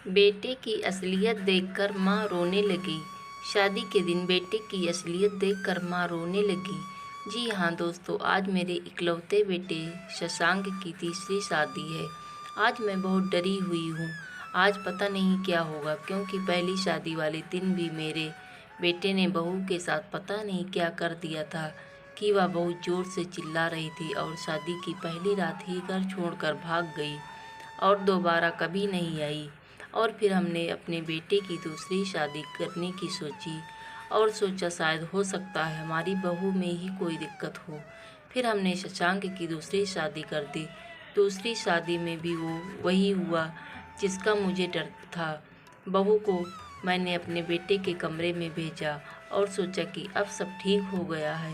बेटे की असलियत देखकर माँ रोने लगी। शादी के दिन बेटे की असलियत देखकर माँ रोने लगी। जी हाँ दोस्तों, आज मेरे इकलौते बेटे शशांक की तीसरी शादी है। आज मैं बहुत डरी हुई हूँ। आज पता नहीं क्या होगा, क्योंकि पहली शादी वाले दिन भी मेरे बेटे ने बहू के साथ पता नहीं क्या कर दिया था कि वह बहुत ज़ोर से चिल्ला रही थी और शादी की पहली रात ही घर छोड़कर भाग गई और दोबारा कभी नहीं आई। और फिर हमने अपने बेटे की दूसरी शादी करने की सोची और सोचा शायद हो सकता है हमारी बहू में ही कोई दिक्कत हो। फिर हमने शशांक की दूसरी शादी कर दी। दूसरी शादी में भी वही हुआ जिसका मुझे डर था। बहू को मैंने अपने बेटे के कमरे में भेजा और सोचा कि अब सब ठीक हो गया है,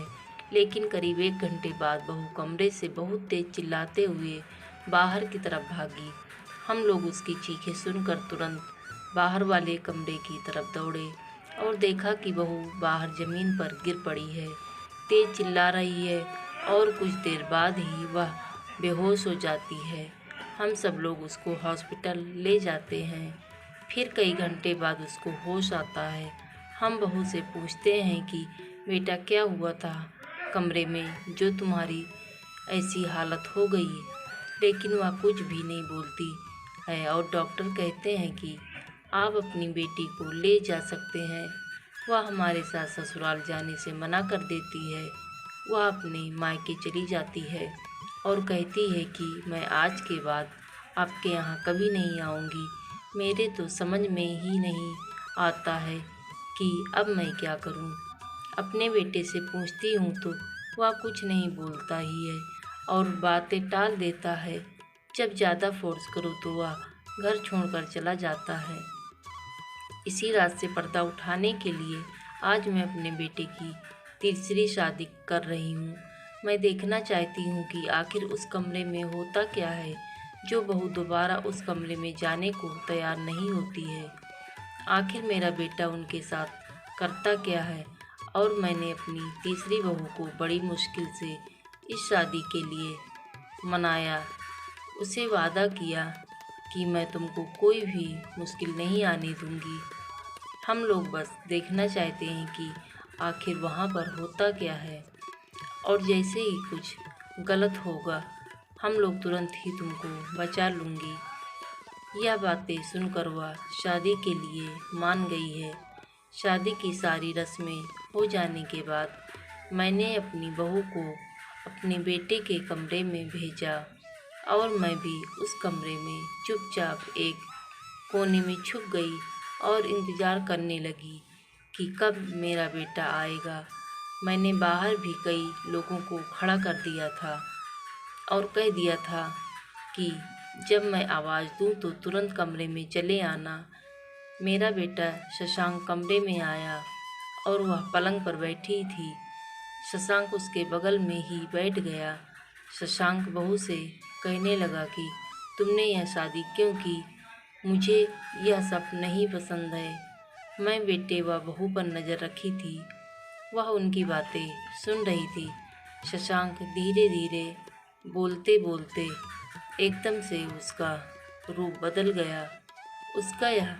लेकिन करीब 1 घंटे बाद बहू कमरे से बहुत तेज चिल्लाते हुए बाहर की तरफ भागी। हम लोग उसकी चीखें सुनकर तुरंत बाहर वाले कमरे की तरफ दौड़े और देखा कि बहू बाहर ज़मीन पर गिर पड़ी है, तेज चिल्ला रही है और कुछ देर बाद ही वह बेहोश हो जाती है। हम सब लोग उसको हॉस्पिटल ले जाते हैं। फिर कई घंटे बाद उसको होश आता है। हम बहू से पूछते हैं कि बेटा क्या हुआ था कमरे में जो तुम्हारी ऐसी हालत हो गई, लेकिन वह कुछ भी नहीं बोलती है और डॉक्टर कहते हैं कि आप अपनी बेटी को ले जा सकते हैं। वह हमारे साथ ससुराल जाने से मना कर देती है। वह अपने मायके चली जाती है और कहती है कि मैं आज के बाद आपके यहाँ कभी नहीं आऊँगी। मेरे तो समझ में ही नहीं आता है कि अब मैं क्या करूँ। अपने बेटे से पूछती हूँ तो वह कुछ नहीं बोलता ही है और बातें टाल देता है। जब ज़्यादा फोर्स करो तो वह घर छोड़कर चला जाता है। इसी रात से पर्दा उठाने के लिए आज मैं अपने बेटे की तीसरी शादी कर रही हूँ। मैं देखना चाहती हूँ कि आखिर उस कमरे में होता क्या है जो बहू दोबारा उस कमरे में जाने को तैयार नहीं होती है। आखिर मेरा बेटा उनके साथ करता क्या है। और मैंने अपनी तीसरी बहू को बड़ी मुश्किल से इस शादी के लिए मनाया। उसे वादा किया कि मैं तुमको कोई भी मुश्किल नहीं आने दूंगी। हम लोग बस देखना चाहते हैं कि आखिर वहाँ पर होता क्या है, और जैसे ही कुछ गलत होगा हम लोग तुरंत ही तुमको बचा लूँगी। यह बातें सुनकर वह शादी के लिए मान गई है। शादी की सारी रस्में हो जाने के बाद मैंने अपनी बहू को अपने बेटे के कमरे में भेजा और मैं भी उस कमरे में चुपचाप एक कोने में छुप गई और इंतज़ार करने लगी कि कब मेरा बेटा आएगा। मैंने बाहर भी कई लोगों को खड़ा कर दिया था और कह दिया था कि जब मैं आवाज़ दूँ तो तुरंत कमरे में चले आना। मेरा बेटा शशांक कमरे में आया और वह पलंग पर बैठी थी। शशांक उसके बगल में ही बैठ गया। शशांक बहू से कहने लगा कि तुमने यह शादी क्यों की, मुझे यह सब नहीं पसंद है। मैं बेटे व बहू पर नज़र रखी थी। वह उनकी बातें सुन रही थी। शशांक धीरे धीरे बोलते बोलते एकदम से उसका रूप बदल गया। उसका यह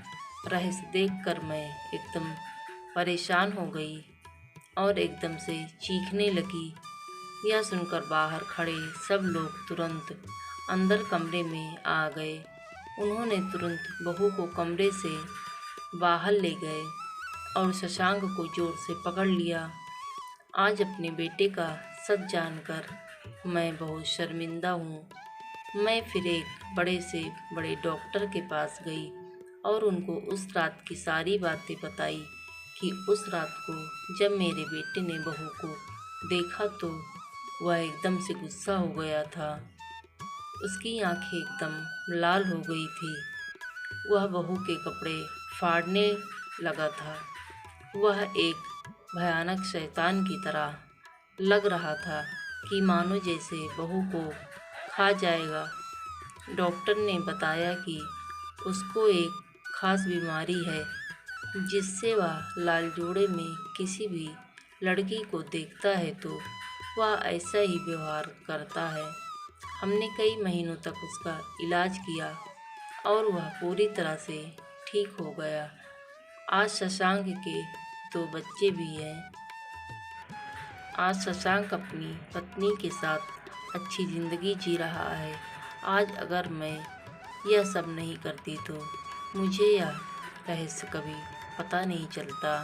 रहस्य देखकर मैं एकदम परेशान हो गई और एकदम से चीखने लगी। यह सुनकर बाहर खड़े सब लोग तुरंत अंदर कमरे में आ गए। उन्होंने तुरंत बहू को कमरे से बाहर ले गए और शशांक को जोर से पकड़ लिया। आज अपने बेटे का सच जानकर मैं बहुत शर्मिंदा हूँ। मैं फिर एक बड़े से बड़े डॉक्टर के पास गई और उनको उस रात की सारी बातें बताई कि उस रात को जब मेरे बेटे ने बहू को देखा तो वह एकदम से गुस्सा हो गया था। उसकी आंखें एकदम लाल हो गई थी। वह बहू के कपड़े फाड़ने लगा था। वह एक भयानक शैतान की तरह लग रहा था कि मानो जैसे बहू को खा जाएगा। डॉक्टर ने बताया कि उसको एक खास बीमारी है जिससे वह लाल जोड़े में किसी भी लड़की को देखता है तो वह ऐसा ही व्यवहार करता है। हमने कई महीनों तक उसका इलाज किया और वह पूरी तरह से ठीक हो गया। आज शशांक के 2 बच्चे भी हैं। आज शशांक अपनी पत्नी के साथ अच्छी ज़िंदगी जी रहा है। आज अगर मैं यह सब नहीं करती तो मुझे यह रहस्य कभी पता नहीं चलता।